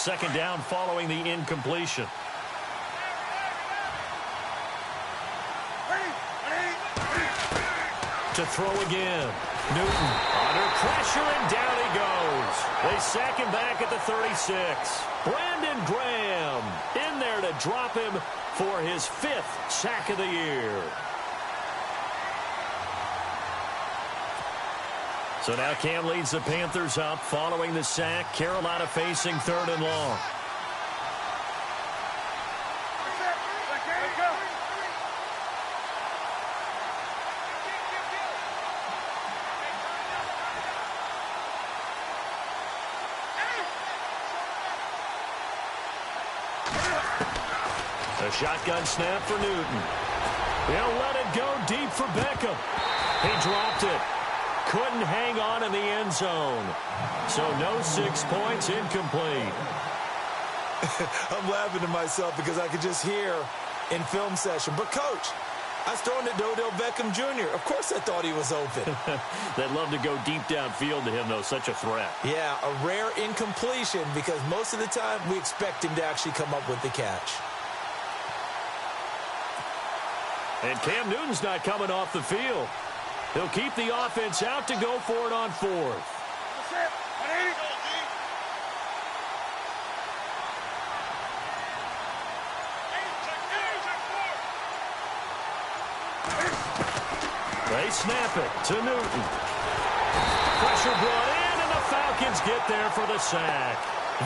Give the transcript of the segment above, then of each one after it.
Second down following the incompletion. To throw again. Newton under pressure, and down he goes. They sack him back at the 36. Brandon Graham in there to drop him for his 5th sack of the year. So now Cam leads the Panthers up following the sack. Carolina facing 3rd and long. A shotgun snap for Newton. He'll let it go deep for Beckham. He dropped it. Couldn't hang on in the end zone. So no 6 points, incomplete. I'm laughing to myself because I could just hear in film session. But, Coach, I was throwing it to Odell Beckham Jr. Of course I thought he was open. They'd love to go deep downfield to him, though. Such a threat. Yeah, a rare incompletion because most of the time we expect him to actually come up with the catch. And Cam Newton's not coming off the field. He'll keep the offense out to go for it on 4th. They snap it to Newton. Pressure brought in, and the Falcons get there for the sack.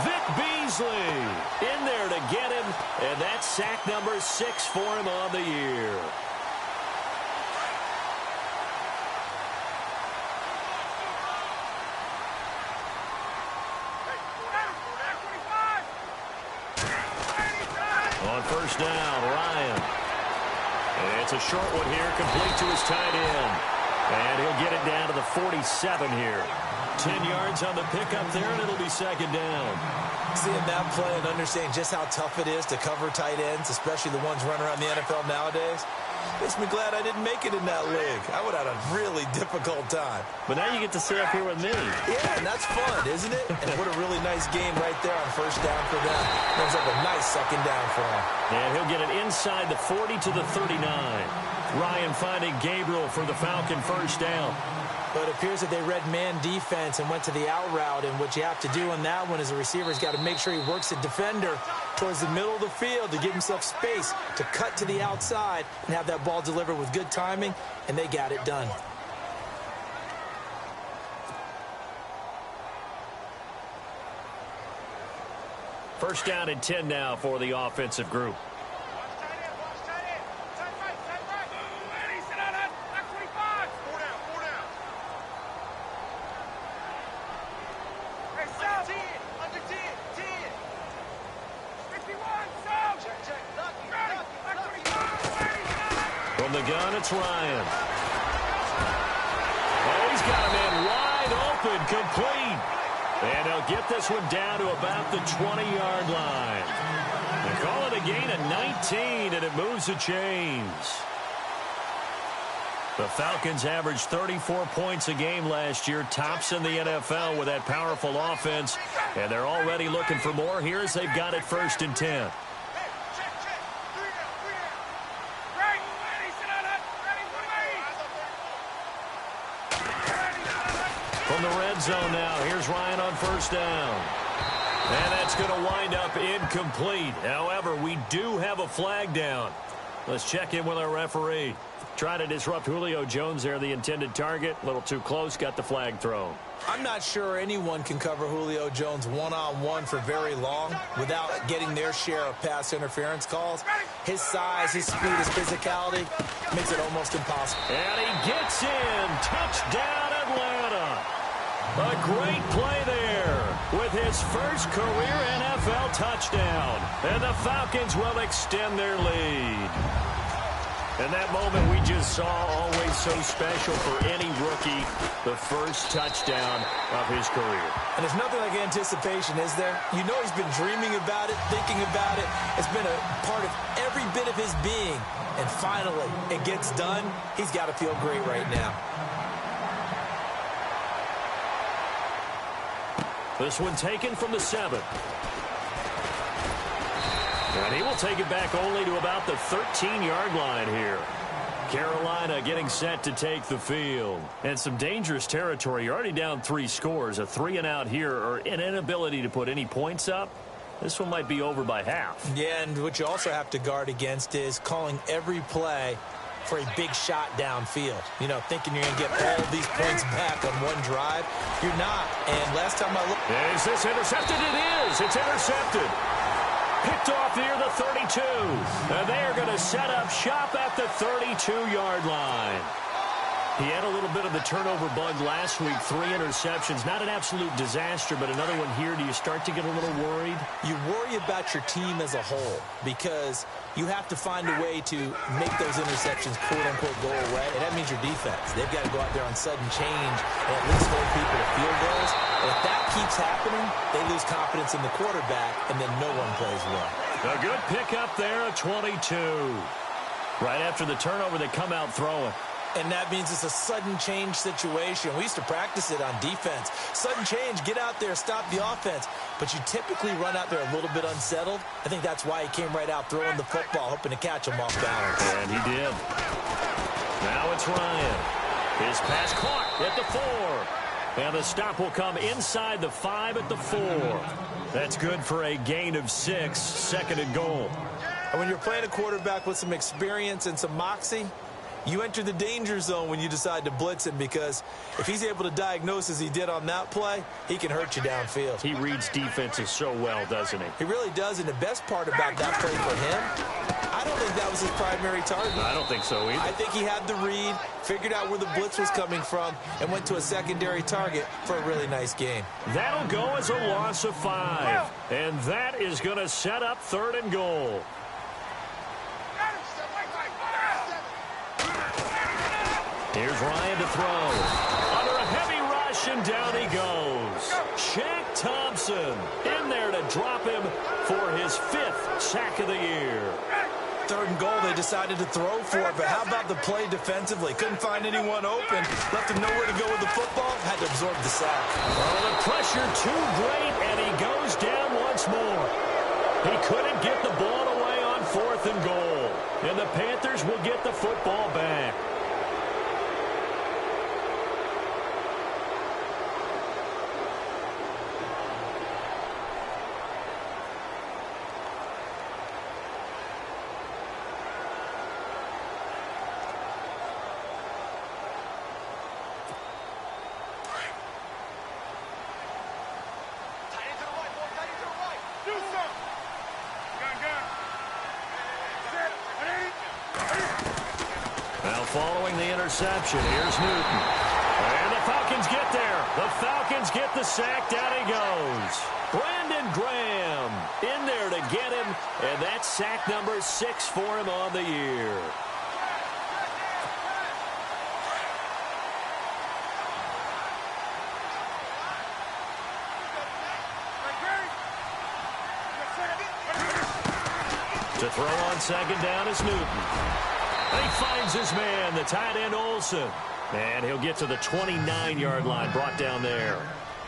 Vic Beasley in there to get him, and that's sack number 6 for him on the year. On first down, Ryan. And it's a short one here, complete to his tight end. And he'll get it down to the 47 here. 10 yards on the pickup there, and it'll be second down. Seeing that play and understanding just how tough it is to cover tight ends, especially the ones running around the NFL nowadays, makes me glad I didn't make it in that league. I would have had a really difficult time. But now you get to sit up here with me. Yeah, and that's fun, isn't it? And what a really nice game right there on first down for them. It was like a nice second down for him. And he'll get it inside the 40 to the 39. Ryan finding Gabriel for the Falcon first down. But it appears that they read man defense and went to the out route. And what you have to do on that one as a receiver is got to make sure he works the defender towards the middle of the field to give himself space to cut to the outside and have that ball delivered with good timing. And they got it done. First down and 10 now for the offensive group. From the gun, it's Ryan. Oh, he's got a man wide open, complete. And he'll get this one down to about the 20-yard line. They call it a gain of 19, and it moves the chains. The Falcons averaged 34 points a game last year, tops in the NFL with that powerful offense. And they're already looking for more here as they've got it first and 10. From the red zone now, here's Ryan on first down. And that's going to wind up incomplete. However, we do have a flag down. Let's check in with our referee. Trying to disrupt Julio Jones there, the intended target. A little too close, got the flag thrown. I'm not sure anyone can cover Julio Jones one-on-one for very long without getting their share of pass interference calls. His size, his speed, his physicality makes it almost impossible. And he gets in. Touchdown, Atlanta. A great play there with his first career NFL touchdown. And the Falcons will extend their lead. And that moment we just saw, always so special for any rookie, the first touchdown of his career. And there's nothing like anticipation, is there? You know he's been dreaming about it, thinking about it. It's been a part of every bit of his being. And finally, it gets done. He's got to feel great right now. This one taken from the 7. And he will take it back only to about the 13-yard line here. Carolina getting set to take the field. And some dangerous territory. You're already down 3 scores. A 3-and-out here, or an inability to put any points up. This one might be over by half. Yeah, and what you also have to guard against is calling every play for a big shot downfield. You know, thinking you're going to get all these points back on one drive. You're not. And last time I looked... Is this intercepted? It is. It's intercepted. Picked off near the 32. And they are going to set up shop at the 32-yard line. He had a little bit of the turnover bug last week. 3 interceptions. Not an absolute disaster, but another one here. Do you start to get a little worried? You worry about your team as a whole because you have to find a way to make those interceptions, quote-unquote, go away. And that means your defense. They've got to go out there on sudden change and at least hold people to field goals. And if that keeps happening, they lose confidence in the quarterback, and then no one plays well. A good pickup there at 22. Right after the turnover, they come out throwing. And that means it's a sudden change situation. We used to practice it on defense. Sudden change, get out there, stop the offense. But you typically run out there a little bit unsettled. I think that's why he came right out throwing the football, hoping to catch him off balance. And he did. Now it's Ryan. His pass caught at the 4. And the stop will come inside the 5 at the 4. That's good for a gain of 6, 2nd and goal. And when you're playing a quarterback with some experience and some moxie, you enter the danger zone when you decide to blitz him, because if he's able to diagnose as he did on that play, he can hurt you downfield. He reads defenses so well, doesn't he? He really does, and the best part about that play for him, I don't think that was his primary target. I don't think so either. I think he had the read, figured out where the blitz was coming from, and went to a secondary target for a really nice gain. That'll go as a loss of 5, and that is going to set up 3rd and goal. Here's Ryan to throw. Under a heavy rush, and down he goes. Shaq Thompson in there to drop him for his 5th sack of the year. 3rd and goal, they decided to throw for it, but how about the play defensively? Couldn't find anyone open, left him nowhere to go with the football, had to absorb the sack. Oh, the pressure too great, and he goes down once more. He couldn't get the ball away on 4th and goal, and the Panthers will get the football back. Following the interception, here's Newton. And the Falcons get there. The Falcons get the sack. Down he goes. Brandon Graham in there to get him. And that's sack number 6 for him on the year. To throw on 2nd down is Newton. He finds his man, the tight end Olsen. And he'll get to the 29-yard line, brought down there.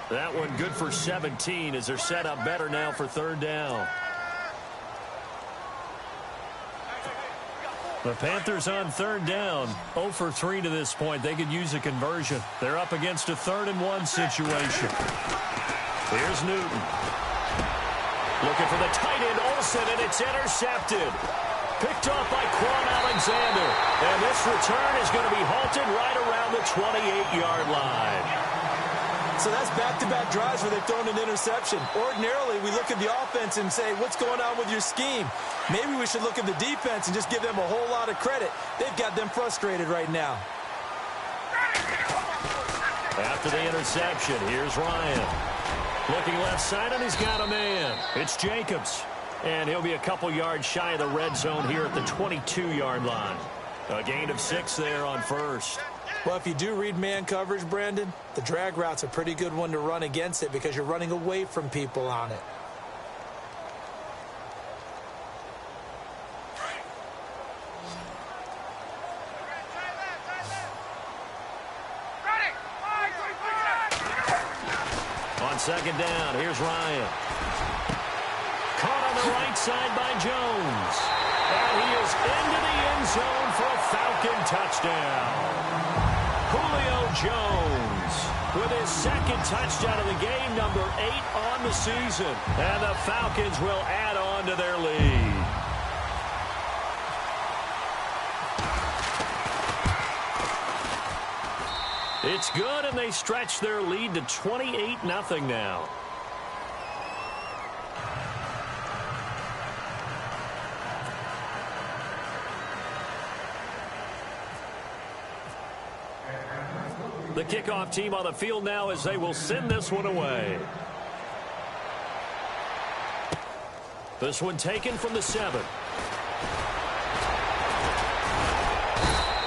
That one good for 17 as they're set up better now for 3rd down. The Panthers on 3rd down, 0 for 3 to this point. They could use a conversion. They're up against a 3rd and 1 situation. Here's Newton. Looking for the tight end Olsen, and it's intercepted. Picked off by Quan Alexander. And this return is going to be halted right around the 28-yard line. So that's back-to-back drives where they've thrown an interception. Ordinarily, we look at the offense and say, what's going on with your scheme? Maybe we should look at the defense and just give them a whole lot of credit. They've got them frustrated right now. After the interception, here's Ryan. Looking left side, and he's got a man. It's Jacobs. And he'll be a couple yards shy of the red zone here at the 22-yard line. A gain of 6 there on 1st. Well, if you do read man coverage, Brandon, the drag route's a pretty good one to run against it because you're running away from people on it. On 2nd down, here's Ryan. Caught on the right side by Jones. And he is into the end zone for a Falcon touchdown. Julio Jones with his second touchdown of the game, number 8 on the season. And the Falcons will add on to their lead. It's good, and they stretch their lead to 28-0 now. The kickoff team on the field now as they will send this one away. This one taken from the 7.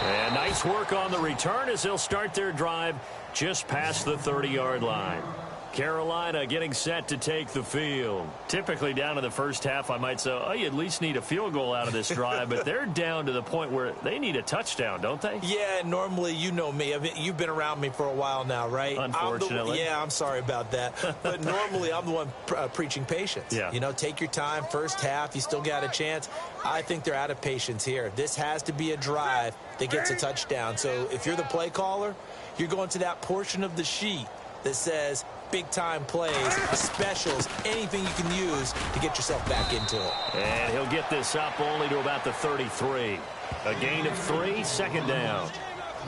And nice work on the return as they'll start their drive just past the 30-yard line. Carolina getting set to take the field. Typically down to the first half, I might say, oh, you at least need a field goal out of this drive, but they're down to the point where they need a touchdown, don't they? Yeah, normally, you know me. You've been around me for a while now, right? Unfortunately. I'm sorry about that. But normally, I'm the one preaching patience. Yeah. You know, take your time. First half, you still got a chance. I think they're out of patience here. This has to be a drive that gets a touchdown. So if you're the play caller, you're going to that portion of the sheet that says big-time plays, specials, anything you can use to get yourself back into it. And he'll get this up only to about the 33. A gain of 3, second down.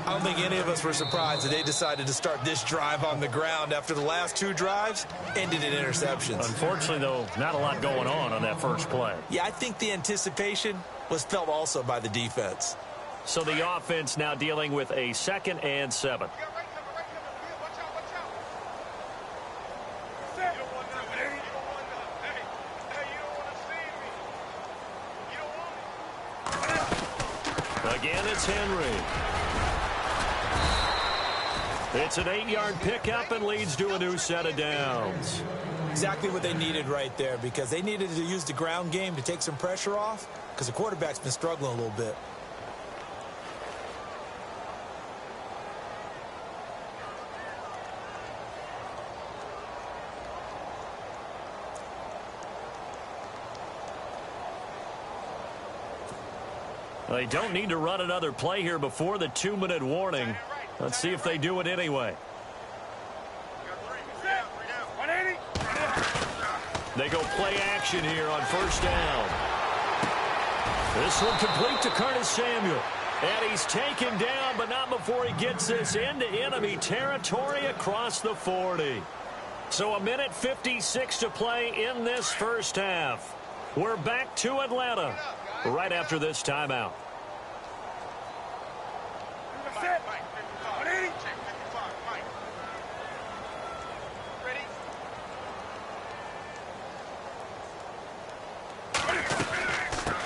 I don't think any of us were surprised that they decided to start this drive on the ground after the last 2 drives ended in interceptions. Unfortunately, though, not a lot going on that first play. Yeah, I think the anticipation was felt also by the defense. So the offense now dealing with a 2nd and 7. Again, it's Henry. It's an 8-yard pickup and leads to a new set of downs. Exactly what they needed right there, because they needed to use the ground game to take some pressure off, because the quarterback's been struggling a little bit. They don't need to run another play here before the 2-minute warning. Let's see if they do it anyway. They go play action here on first down. This one complete to Curtis Samuel. And he's taken down, but not before he gets this into enemy territory across the 40. So 1:56 to play in this first half. We're back to Atlanta right after this timeout.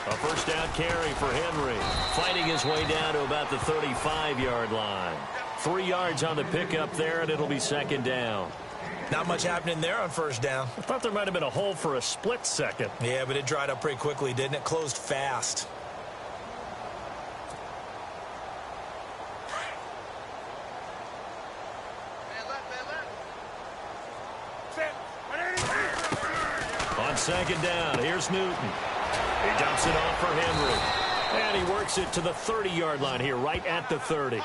A first down carry for Henry, fighting his way down to about the 35-yard line. 3 yards on the pickup there, and it'll be second down. Not much happening there on first down. I thought there might have been a hole for a split second. Yeah, but it dried up pretty quickly, didn't it? Closed fast. On second down, here's Newton. He dumps it off for Henry. And he works it to the 30-yard line here, right at the 30.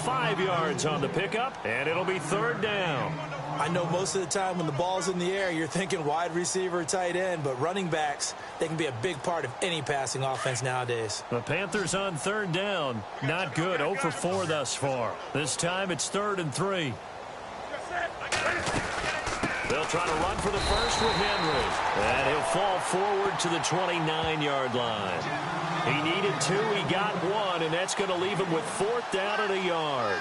5 yards on the pickup, and it'll be third down. I know most of the time when the ball's in the air, you're thinking wide receiver, tight end, but running backs, they can be a big part of any passing offense nowadays. The Panthers on third down. Not good. 0 for 4 thus far. This time it's 3rd and 3. They'll try to run for the first with Henry. And he'll fall forward to the 29-yard line. He needed 2. He got 1, and that's going to leave him with 4th down and a yard.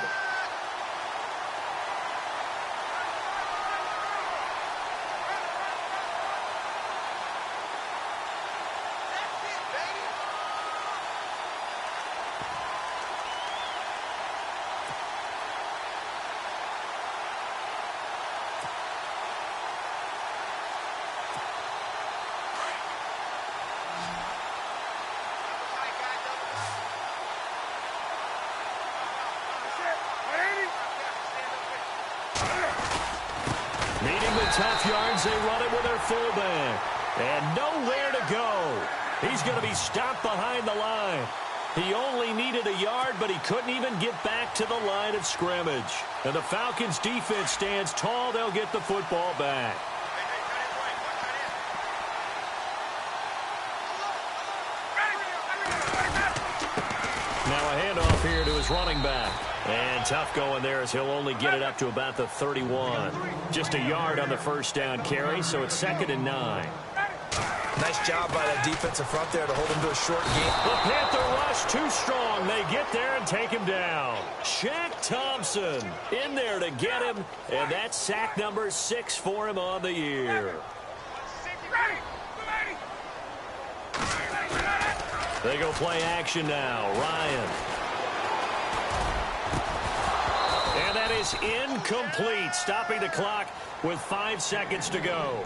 Needing the tough yards, they run it with their fullback. And nowhere to go. He's going to be stopped behind the line. He only needed a yard, but he couldn't even get back to the line of scrimmage. And the Falcons' defense stands tall. They'll get the football back. Now a handoff here to his running back. And tough going there as he'll only get it up to about the 31. Just a yard on the first down carry, so it's 2nd and 9. Nice job by that defensive front there to hold him to a short game. The Panther rush too strong. They get there and take him down. Shaq Thompson in there to get him, and that's sack number 6 for him on the year. They go play action now. Ryan. And that is incomplete, stopping the clock with 5 seconds to go.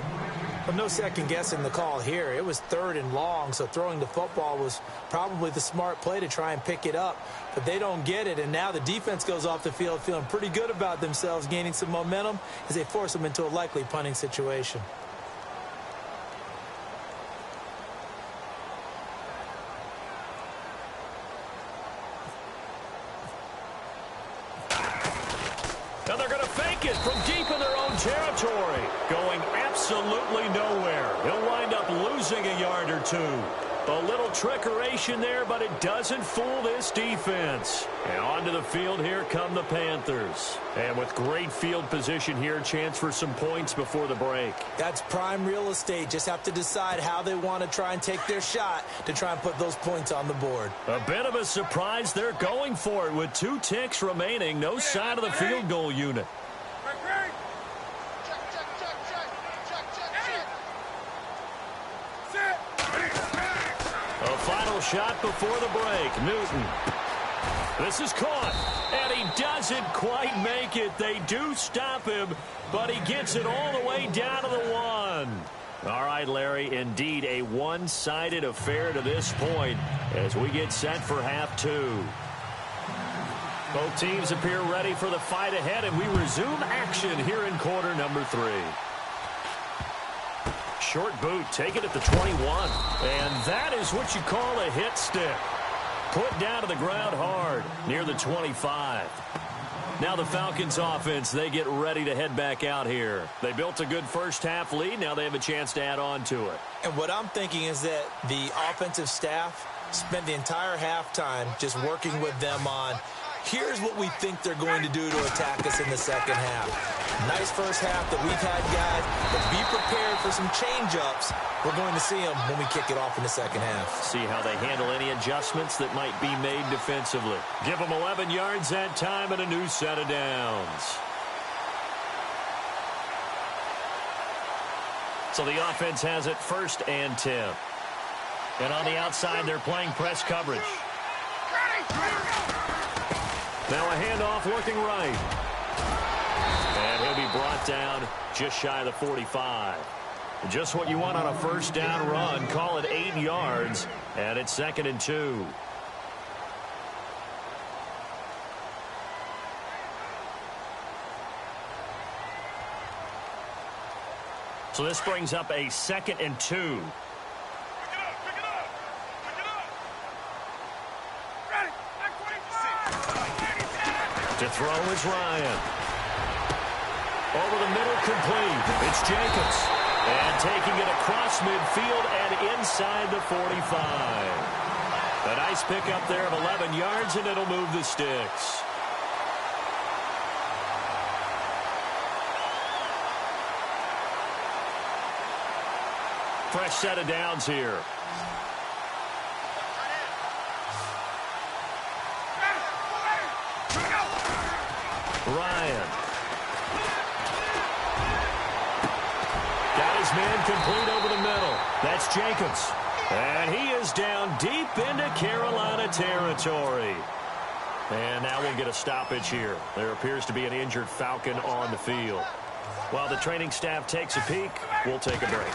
Well, no second guessing the call here. It was 3rd and long, so throwing the football was probably the smart play to try and pick it up. But they don't get it, and now the defense goes off the field feeling pretty good about themselves, gaining some momentum as they force them into a likely punting situation. Now they're going to fake it from deep in their own territory. Going absolutely nowhere. He'll wind up losing a yard or 2. A little trickeration there, but it doesn't fool this defense. And onto the field, here come the Panthers. And with great field position here, chance for some points before the break. That's prime real estate. Just have to decide how they want to try and take their shot to try and put those points on the board. A bit of a surprise. They're going for it with 2 ticks remaining. No sign of the field goal unit. A final shot before the break. Newton. This is caught, and he doesn't quite make it. They do stop him, but he gets it all the way down to the 1. All right, Larry, indeed a one-sided affair to this point as we get set for half 2. Both teams appear ready for the fight ahead, and we resume action here in quarter number 3. Short boot, taken at the 21. And that is what you call a hit stick. Put down to the ground hard near the 25. Now the Falcons offense, they get ready to head back out here. They built a good first half lead. Now they have a chance to add on to it. And what I'm thinking is that the offensive staff spent the entire halftime just working with them on, here's what we think they're going to do to attack us in the second half. Nice first half that we've had, guys, but be prepared for some change-ups. We're going to see them when we kick it off in the second half. See how they handle any adjustments that might be made defensively. Give them 11 yards that time and a new set of downs. So the offense has it 1st and 10. And on the outside, they're playing press coverage. Now a handoff looking right. And he'll be brought down just shy of the 45. Just what you want on a first down run. Call it 8 yards. And it's 2nd and 2. So this brings up a 2nd and 2. To throw is Ryan. Over the middle, complete. It's Jacobs. And taking it across midfield and inside the 45. A nice pickup there of 11 yards, and it'll move the sticks. Fresh set of downs here. Ryan. Got his man complete over the middle. That's Jacobs. And he is down deep into Carolina territory. And now we'll get a stoppage here. There appears to be an injured Falcon on the field. While the training staff takes a peek, we'll take a break.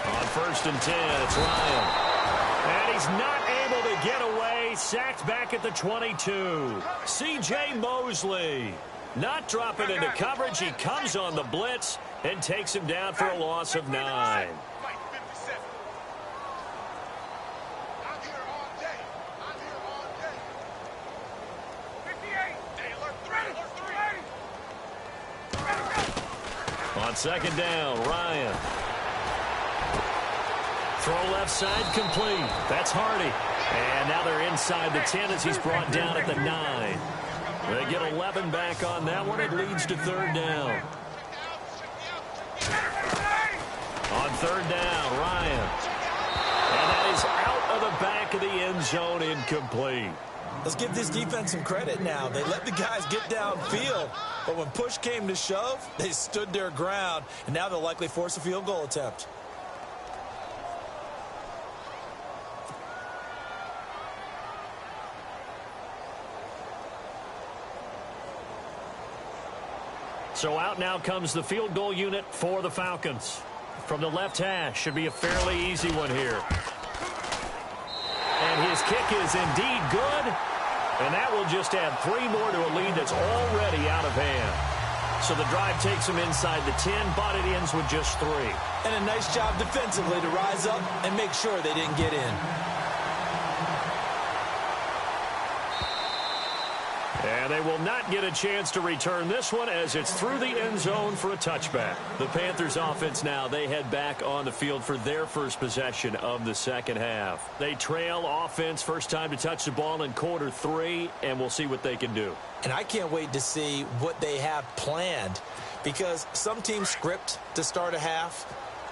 On 1st and 10, it's Ryan. And he's not able to get away. Sacked back at the 22. C.J. Mosley not dropping into coverage. He comes on the blitz, and takes him down for a loss of 9. On second down, Ryan. Throw left side complete. That's Hardy. And now they're inside the 10 as he's brought down at the 9. They get 11 back on that one. It leads to third down. On third down, Ryan. And that is out of the back of the end zone, incomplete. Let's give this defense some credit now. They let the guys get downfield, but when push came to shove, they stood their ground, and now they'll likely force a field goal attempt. So out now comes the field goal unit for the Falcons. From the left hash, should be a fairly easy one here. And his kick is indeed good. And that will just add 3 more to a lead that's already out of hand. So the drive takes him inside the 10, but it ends with just 3. And a nice job defensively to rise up and make sure they didn't get in. And they will not get a chance to return this one as it's through the end zone for a touchback. The Panthers offense now, they head back on the field for their first possession of the second half. They trail offense, first time to touch the ball in quarter 3, and we'll see what they can do. And I can't wait to see what they have planned, because some teams script to start a half.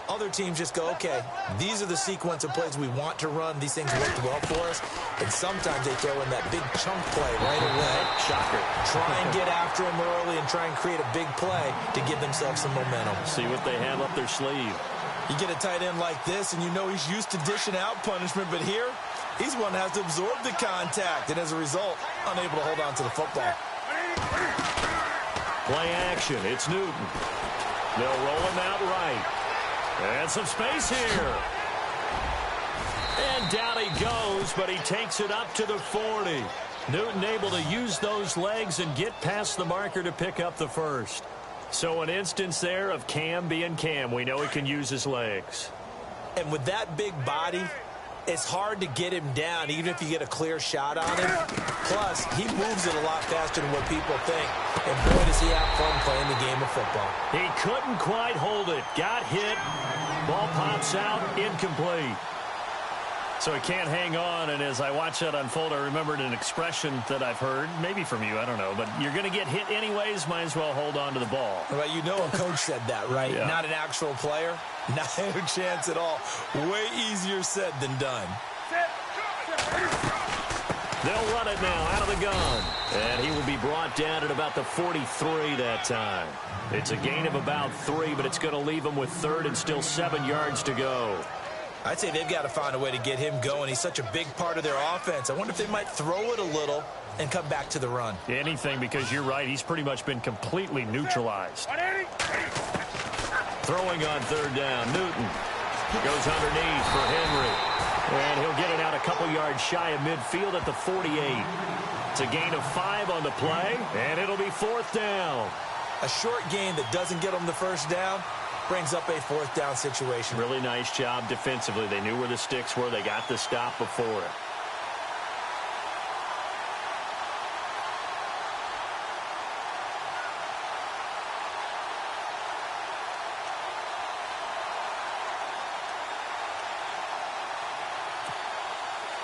Other teams just go, okay, these are the sequence of plays we want to run. These things worked well for us. And sometimes they throw in that big chunk play right away. Shocker. Try and get after them early and try and create a big play to give themselves some momentum. See what they have up their sleeve. You get a tight end like this, and you know he's used to dishing out punishment. But here, he's one that has to absorb the contact. And as a result, unable to hold on to the football. Play action. It's Newton. They'll roll him out right. And some space here. And down he goes, but he takes it up to the 40. Newton able to use those legs and get past the marker to pick up the first. So an instance there of Cam being Cam. We know he can use his legs. And with that big body, it's hard to get him down, even if you get a clear shot on him. Plus, he moves it a lot faster than what people think. And boy, does he have fun playing the game of football. He couldn't quite hold it. Got hit. Ball pops out. Incomplete. So he can't hang on, and as I watch that unfold, I remembered an expression that I've heard, maybe from you, I don't know, but you're going to get hit anyways, might as well hold on to the ball. Well, you know a coach said that, right? Yeah. Not an actual player. Not a chance at all. Way easier said than done. They'll run it now out of the gun, and he will be brought down at about the 43 that time. It's a gain of about 3, but it's going to leave him with third and still 7 yards to go. I'd say they've got to find a way to get him going. He's such a big part of their offense. I wonder if they might throw it a little and come back to the run. Anything, because you're right. He's pretty much been completely neutralized. Throwing on third down, Newton goes underneath for Henry. And he'll get it out a couple yards shy of midfield at the 48. It's a gain of 5 on the play, and it'll be fourth down. A short gain that doesn't get them the first down brings up a fourth down situation. Really nice job defensively. They knew where the sticks were. They got the stop before it.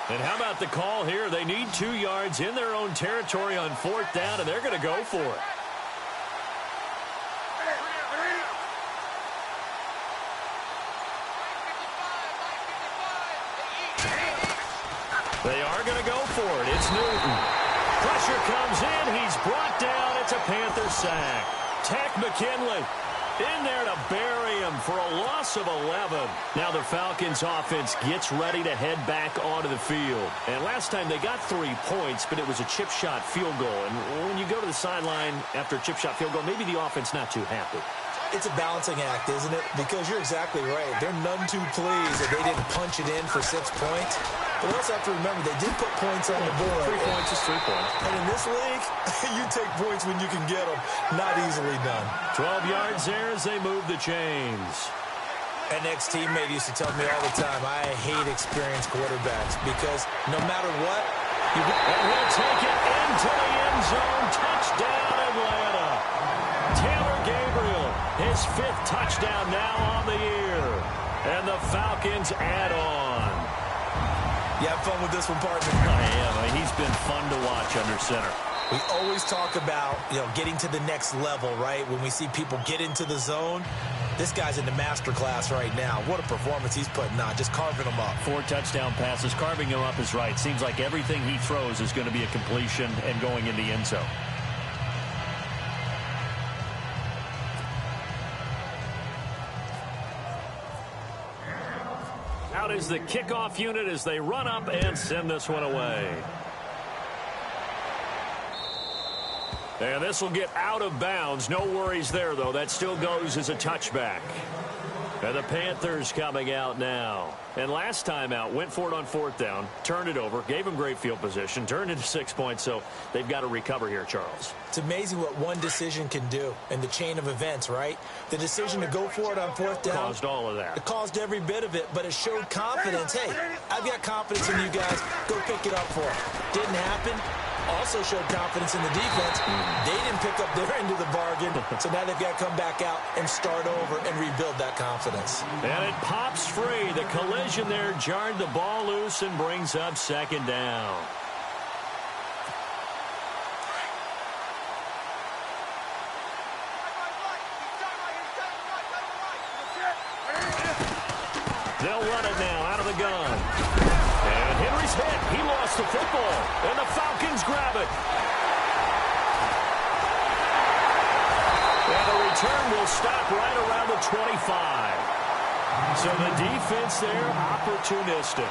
And how about the call here? They need 2 yards in their own territory on fourth down, and they're going to go for it. They are going to go for it. It's Newton. Pressure comes in. He's brought down. It's a Panther sack. Tech McKinley in there to bury him for a loss of 11. Now the Falcons offense gets ready to head back onto the field. And last time they got 3 points, but it was a chip shot field goal. And when you go to the sideline after a chip shot field goal, maybe the offense not too happy. It's a balancing act, isn't it? Because you're exactly right. They're none too pleased that they didn't punch it in for 6 points. But we also have to remember they did put points on the board. 3 points is 3 points. And in this league, you take points when you can get them. Not easily done. 12 yards there as they move the chains. An ex-teammate used to tell me all the time, I hate experienced quarterbacks because no matter what, and he'll take it into the end zone. Touchdown, Atlanta. Taylor Gabriel, his 5th touchdown now on the year. And the Falcons add on. You have fun with this one, partner? I am. He's been fun to watch under center. We always talk about, getting to the next level, right? When we see people get into the zone, this guy's in the master class right now. What a performance he's putting on, just carving them up. 4 touchdown passes, carving him up is right. Seems like everything he throws is going to be a completion and going in the end zone. Out is the kickoff unit as they run up and send this one away. And this will get out of bounds. No worries there, though. That still goes as a touchback. And the Panthers coming out now. And last time out, went for it on 4th down, turned it over, gave them great field position, turned into 6 points, so they've got to recover here, Charles. It's amazing what one decision can do in the chain of events, right? The decision to go for it on 4th down. Caused all of that. It caused every bit of it, but it showed confidence. Hey, I've got confidence in you guys. Go pick it up for it. Didn't happen. Also showed confidence in the defense. They didn't pick up their end of the bargain, so now they've got to come back out and start over and rebuild that confidence. And it pops free. The collision there jarred the ball loose and brings up 2nd down. They'll run it now out of the gun. And Henry's hit. He lost the football. And the Falcons grab it. And the return will stop right around the 25. So the defense there, opportunistic.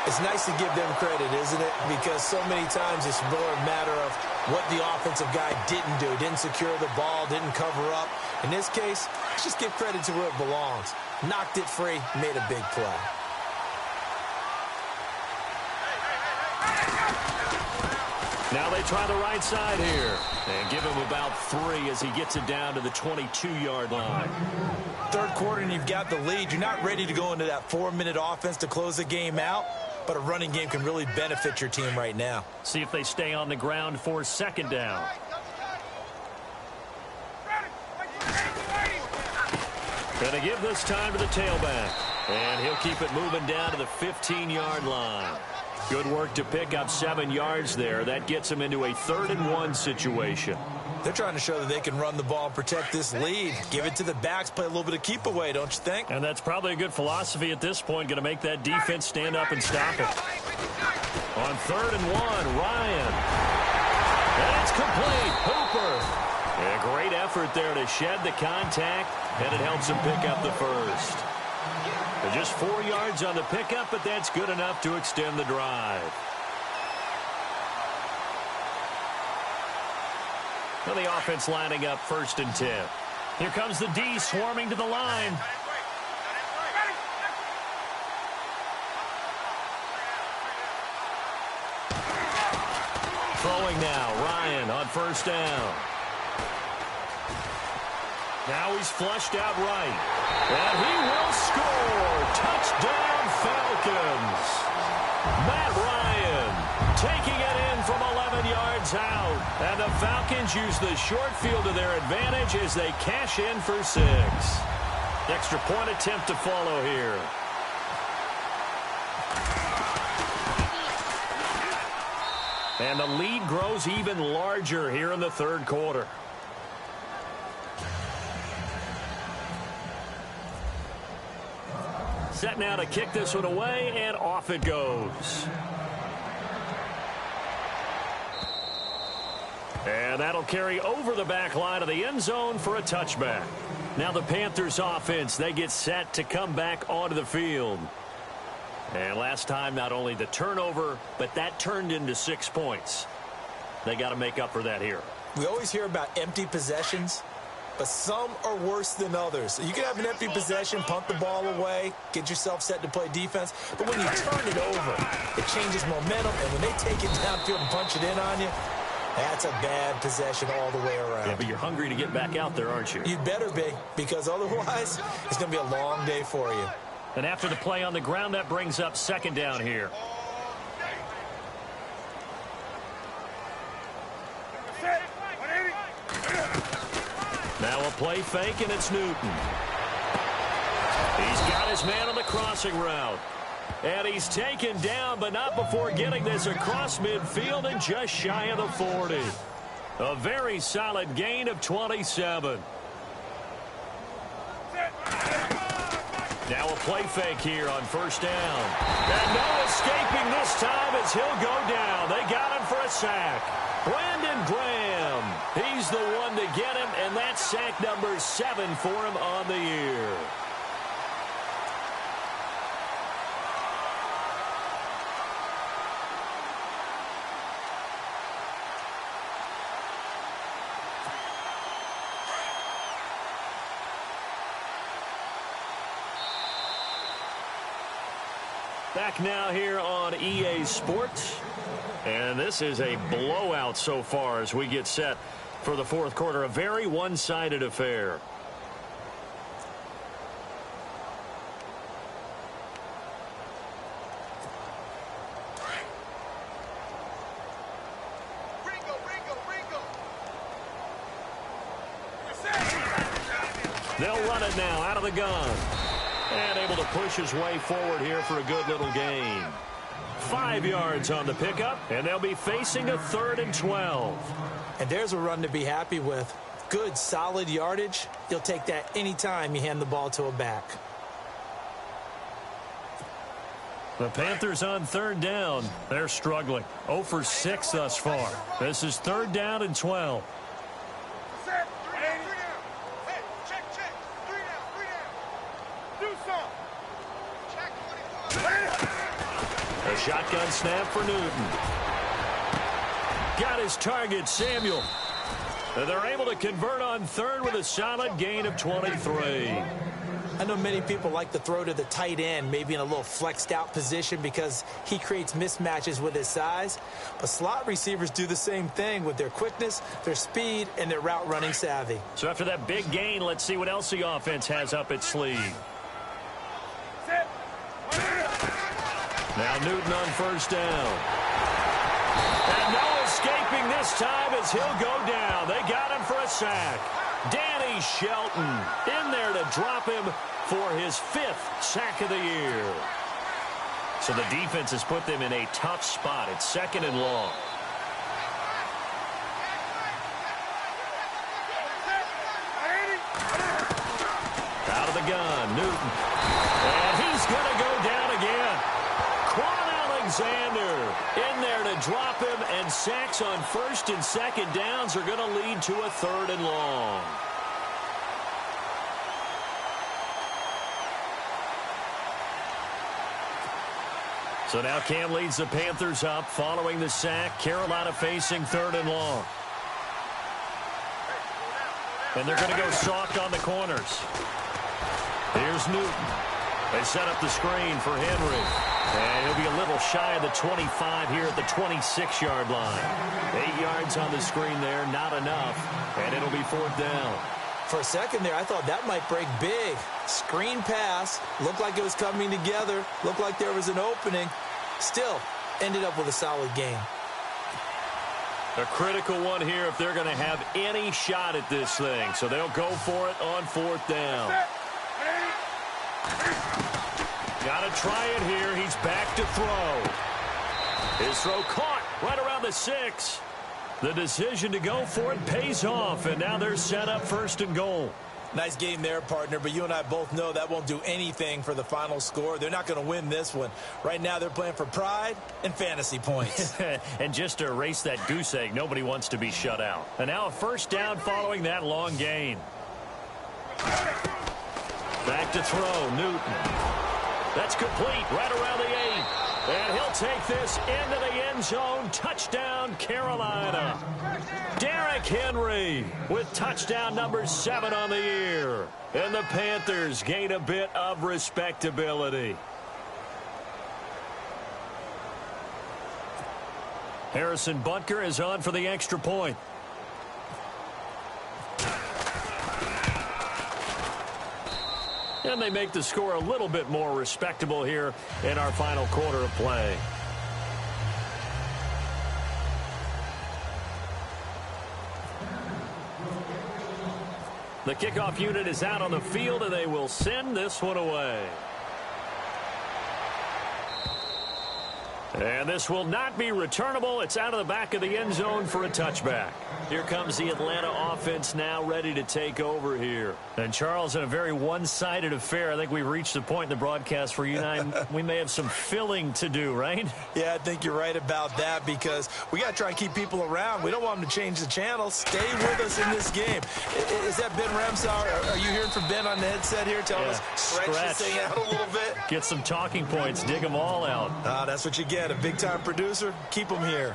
It's nice to give them credit, isn't it? Because so many times it's more a matter of what the offensive guy didn't do. Didn't secure the ball, didn't cover up. In this case, let's just give credit to where it belongs. Knocked it free, made a big play. Now they try the right side here. And give him about 3 as he gets it down to the 22-yard line. 3rd quarter and you've got the lead. You're not ready to go into that 4-minute offense to close the game out, but a running game can really benefit your team right now. See if they stay on the ground for 2nd down. Going to give this time to the tailback. And he'll keep it moving down to the 15-yard line. Good work to pick up 7 yards there. That gets them into a 3rd and 1 situation. They're trying to show that they can run the ball and protect this lead. Give it to the backs, play a little bit of keep away, don't you think? And that's probably a good philosophy at this point. Going to make that defense stand up and stop it. On 3rd and 1, Ryan. And it's complete. Hooper. A great effort there to shed the contact, and it helps him pick up the first. Just 4 yards on the pickup, but that's good enough to extend the drive. Well, the offense lining up 1st and 10. Here comes the D swarming to the line. Throwing now, Ryan on 1st down. Now he's flushed out right. And he will score. Touchdown, Falcons. Matt Ryan taking it in from 11 yards out. And the Falcons use the short field to their advantage as they cash in for 6. Extra point attempt to follow here. And the lead grows even larger here in the 3rd quarter. Set now to kick this one away, and off it goes. And that'll carry over the back line of the end zone for a touchback. Now the Panthers offense, they get set to come back onto the field. And last time, not only the turnover, but that turned into 6 points. They got to make up for that here. We always hear about empty possessions. but some are worse than others. So you can have an empty possession, punt the ball away, get yourself set to play defense, but when you turn it over, it changes momentum, and when they take it downfield and punch it in on you, that's a bad possession all the way around. Yeah, but you're hungry to get back out there, aren't you? You'd better be, because otherwise it's going to be a long day for you. And after the play on the ground, that brings up second down here. Now a play fake, and it's Newton. He's got his man on the crossing route. And he's taken down, but not before getting this across midfield and just shy of the 40. A very solid gain of 27. Now a play fake here on first down. And no escaping this time as he'll go down. They got him for a sack. Brandon Graham, he's the one to get him, and that's sack number 7 for him on the year. Back now here on EA Sports. And this is a blowout so far as we get set for the fourth quarter. A very one-sided affair. They'll run it now out of the gun. And able to push his way forward here for a good little gain. 5 yards on the pickup, and they'll be facing a 3rd and 12. And there's a run to be happy with. Good, solid yardage. You'll take that anytime you hand the ball to a back. The Panthers on 3rd down. They're struggling. 0 for 6 thus far. This is 3rd down and 12. A shotgun snap for Newton. Got his target, Samuel. And they're able to convert on 3rd with a solid gain of 23. I know many people like to throw to the tight end, maybe in a little flexed out position because he creates mismatches with his size. But slot receivers do the same thing with their quickness, their speed, and their route running savvy. So after that big gain, let's see what else the offense has up its sleeve. Now Newton on first down. And no escaping this time as he'll go down. They got him for a sack. Danny Shelton in there to drop him for his 5th sack of the year. So the defense has put them in a tough spot. It's 2nd and long. Out of the gun, Newton. And he's going to go down again. Alexander in there to drop him, and sacks on 1st and 2nd downs are going to lead to a 3rd and long. So now Cam leads the Panthers up following the sack. Carolina facing 3rd and long. And they're going to go soft on the corners. Here's Newton. They set up the screen for Henry. And he'll be a little shy of the 25 here at the 26-yard line. 8 yards on the screen there, not enough. And it'll be 4th down. For a second there, I thought that might break big. Screen pass. Looked like it was coming together. Looked like there was an opening. Still, ended up with a solid game. A critical one here if they're going to have any shot at this thing. So they'll go for it on 4th down. Got to try it here. He's back to throw. His throw caught right around the 6. The decision to go for it pays off, and now they're set up 1st and goal. Nice game there, partner, but you and I both know that won't do anything for the final score. They're not going to win this one. Right now they're playing for pride and fantasy points. And just to erase that goose egg, nobody wants to be shut out. And now a 1st down following that long gain. Back to throw, Newton. That's complete right around the 8. And he'll take this into the end zone. Touchdown, Carolina. Derrick Henry with touchdown number 7 on the year. And the Panthers gain a bit of respectability. Harrison Butker is on for the extra point. And they make the score a little bit more respectable here in our final quarter of play. The kickoff unit is out on the field, and they will send this one away. And this will not be returnable. It's out of the back of the end zone for a touchback. Here comes the Atlanta offense now ready to take over here. And, Charles, in a very one-sided affair, I think we've reached the point in the broadcast where you and I, we may have some filling to do, right? Yeah, I think you're right about that because we got to try and keep people around. We don't want them to change the channel. Stay with us in this game. Is that Ben Ramsauer? Are you hearing from Ben on the headset here telling us stretch this thing out a little bit? Get some talking points. Dig them all out. That's what you get. A big-time producer. Keep them here.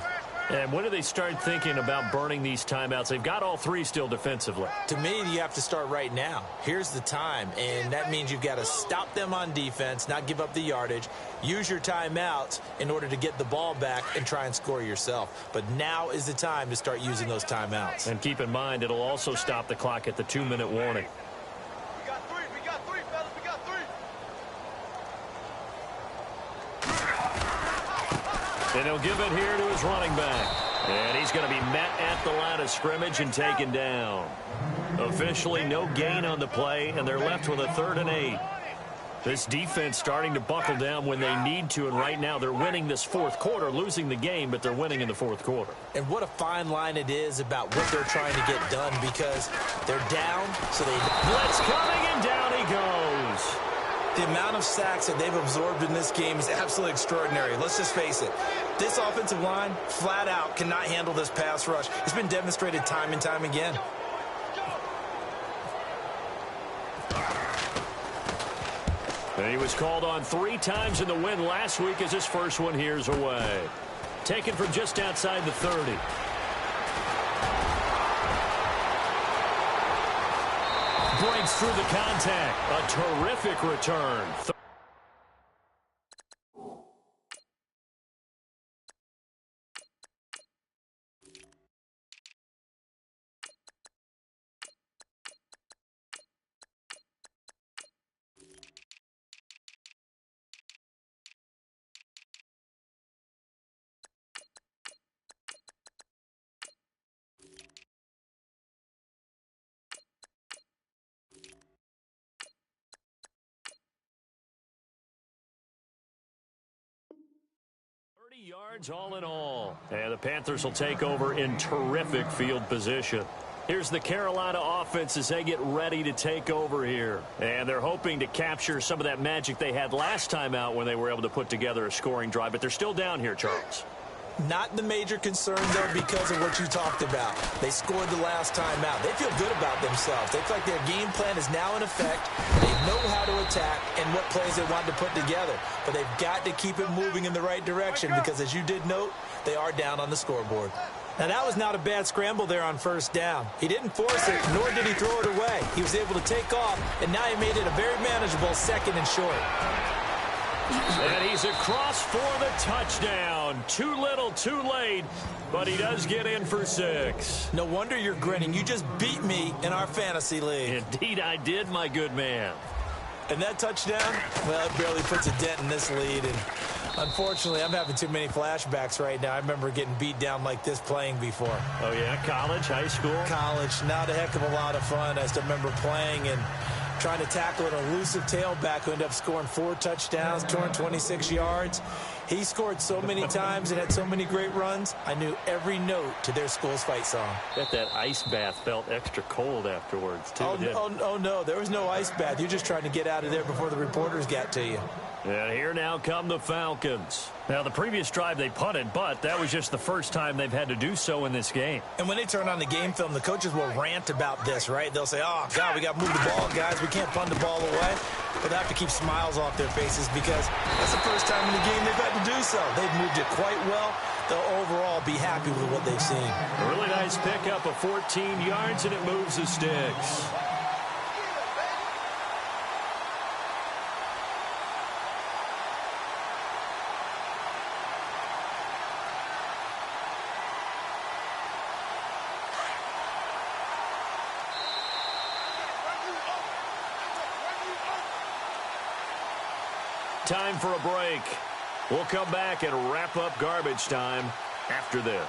And when do they start thinking about burning these timeouts? They've got all 3 still defensively. To me, you have to start right now. Here's the time, and that means you've got to stop them on defense, not give up the yardage, use your timeouts in order to get the ball back and try and score yourself. But now is the time to start using those timeouts. And keep in mind, it'll also stop the clock at the 2-minute warning. We got three, fellas, we got 3. And he'll give it here to his running back. And he's going to be met at the line of scrimmage and taken down. Officially no gain on the play, and they're left with a 3rd and 8. This defense starting to buckle down when they need to, and right now they're winning this 4th quarter, losing the game, but they're winning in the 4th quarter. And what a fine line it is about what they're trying to get done because they're down, so they... Blitz coming, and down he goes. The amount of sacks that they've absorbed in this game is absolutely extraordinary. Let's just face it. This offensive line, flat out, cannot handle this pass rush. It's been demonstrated time and time again. And he was called on 3 times in the win last week as his first one here's away. Taken from just outside the 30. Breaks through the contact. A terrific return. Yards all in all. And the Panthers will take over in terrific field position. Here's the Carolina offense as they get ready to take over here. And they're hoping to capture some of that magic they had last time out when they were able to put together a scoring drive. But they're still down here, Charles. Not the major concern, though, because of what you talked about. They scored the last time out. They feel good about themselves. They feel like their game plan is now in effect. They know how to attack and what plays they want to put together. But they've got to keep it moving in the right direction because, as you did note, they are down on the scoreboard. Now, that was not a bad scramble there on 1st down. He didn't force it, nor did he throw it away. He was able to take off, and now he made it a very manageable 2nd and short. And he's across for the touchdown. Too little, too late, but he does get in for 6. No wonder you're grinning. You just beat me in our fantasy league. Indeed I did, my good man. And that touchdown, well, it barely puts a dent in this lead. And unfortunately, I'm having too many flashbacks right now. I remember getting beat down like this playing before. Oh, yeah? College, high school? College. Not a heck of a lot of fun. I still remember playing and trying to tackle an elusive tailback who ended up scoring 4 touchdowns, 226 yards. He scored so many times and had so many great runs, I knew every note to their school's fight song. Bet that ice bath felt extra cold afterwards, too. Oh, no, there was no ice bath. You're just trying to get out of there before the reporters got to you. And here now come the Falcons. Now, the previous drive they punted, but that was just the first time they've had to do so in this game. And when they turn on the game film, the coaches will rant about this, right? They'll say, oh, God, we got to move the ball, guys. We can't punt the ball away. But they have to keep smiles off their faces because that's the first time in the game they've had to do so. They've moved it quite well. They'll overall be happy with what they've seen. A really nice pickup of 14 yards, and it moves the sticks. Time for a break. We'll come back and wrap up garbage time after this.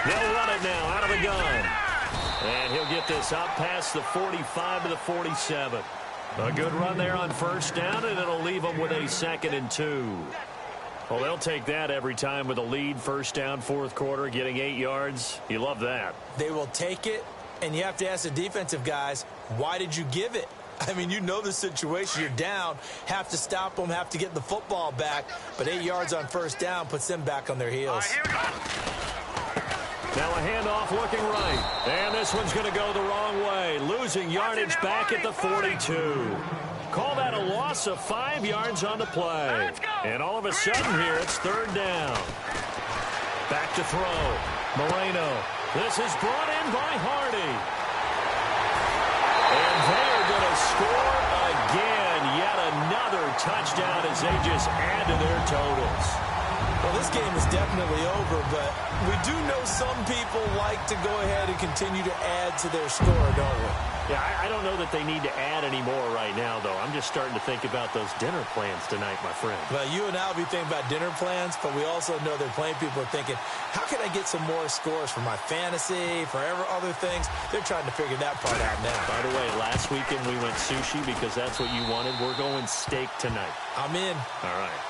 They'll run it now out of the gun. And he'll get this up past the 45 to the 47. A good run there on first down, and it'll leave them with a 2nd and 2. Well, they'll take that every time with a lead, first down, fourth quarter, getting 8 yards. You love that. They will take it, and you have to ask the defensive guys, why did you give it? I mean, you know the situation. You're down, have to stop them, have to get the football back. But 8 yards on first down puts them back on their heels. Now a handoff looking right. And this one's going to go the wrong way. Losing yardage back at the 42. Call that a loss of 5 yards on the play. And all of a sudden here, it's third down. Back to throw. Moreno. This is brought in by Hardy. And they are going to score again. Yet another touchdown as they just add to their totals. Well, this game is definitely over, but we do know some people like to go ahead and continue to add to their score, don't we? Yeah, I don't know that they need to add any more right now, though. I'm just starting to think about those dinner plans tonight, my friend. Well, you and I will be thinking about dinner plans, but we also know they're playing people are thinking, how can I get some more scores for my fantasy, for other things? They're trying to figure that part out now. By the way, last weekend we went sushi because that's what you wanted. We're going steak tonight. I'm in. All right.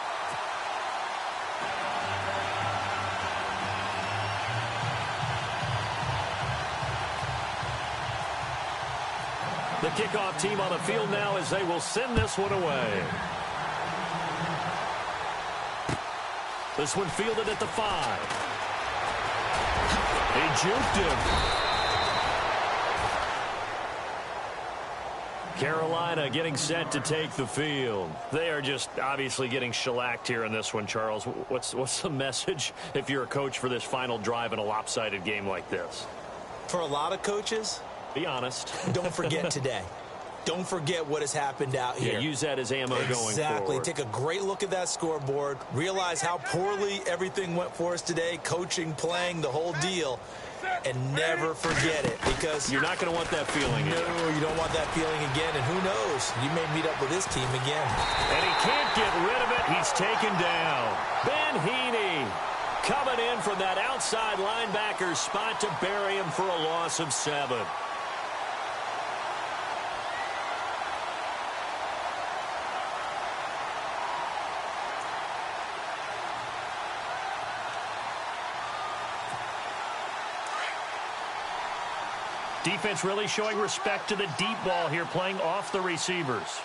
The kickoff team on the field now as they will send this one away. This one fielded at the 5. He juked him. Carolina getting set to take the field. They are just obviously getting shellacked here in this one, Charles. What's the message if you're a coach for this final drive in a lopsided game like this? For a lot of coaches, be honest. Don't forget today. Don't forget what has happened out here. Yeah, use that as ammo going forward. Exactly. Take a great look at that scoreboard. Realize how poorly everything went for us today. Coaching, playing, the whole deal. And never forget it because you're not going to want that feeling again. No, you don't want that feeling again. And who knows? You may meet up with this team again. And he can't get rid of it. He's taken down. Ben Heaney coming in from that outside linebacker spot to bury him for a loss of 7. Defense really showing respect to the deep ball here, playing off the receivers.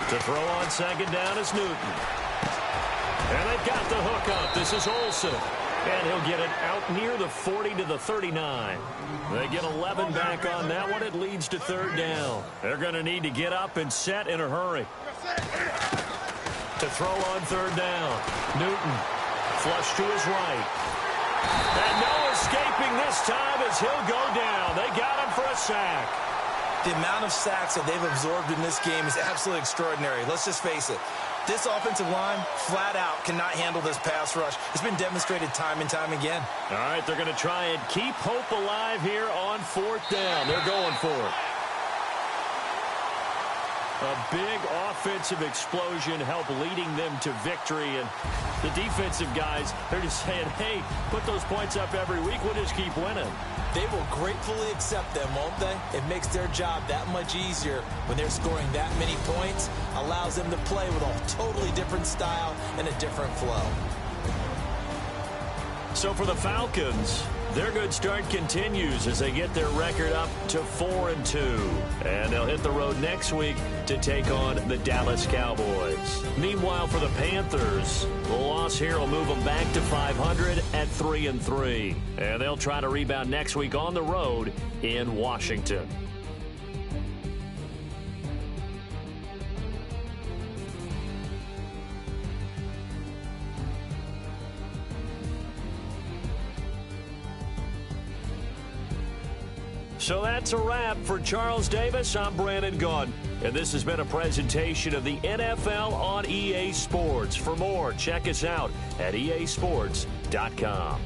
To throw on second down is Newton. And they've got the hook up. This is Olsen. And he'll get it out near the 40 to the 39. They get 11 back on that one. It leads to third down. They're going to need to get up and set in a hurry. To throw on third down. Newton flush to his right. And no escaping this time as he'll go down. They got him for a sack. The amount of sacks that they've absorbed in this game is absolutely extraordinary. Let's just face it. This offensive line, flat out, cannot handle this pass rush. It's been demonstrated time and time again. All right, they're going to try and keep hope alive here on fourth down. They're going for it. A big offensive explosion helped leading them to victory. And the defensive guys, they're just saying, hey, put those points up every week. We'll just keep winning. They will gratefully accept them, won't they? It makes their job that much easier when they're scoring that many points. Allows them to play with a totally different style and a different flow. So for the Falcons, their good start continues as they get their record up to 4-2. And they'll hit the road next week to take on the Dallas Cowboys. Meanwhile, for the Panthers, the loss here will move them back to 500 at 3-3. And they'll try to rebound next week on the road in Washington. So that's a wrap. For Charles Davis, I'm Brandon Gaudin, and this has been a presentation of the NFL on EA Sports. For more, check us out at easports.com.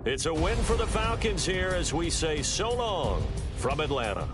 It's a win for the Falcons here as we say so long from Atlanta.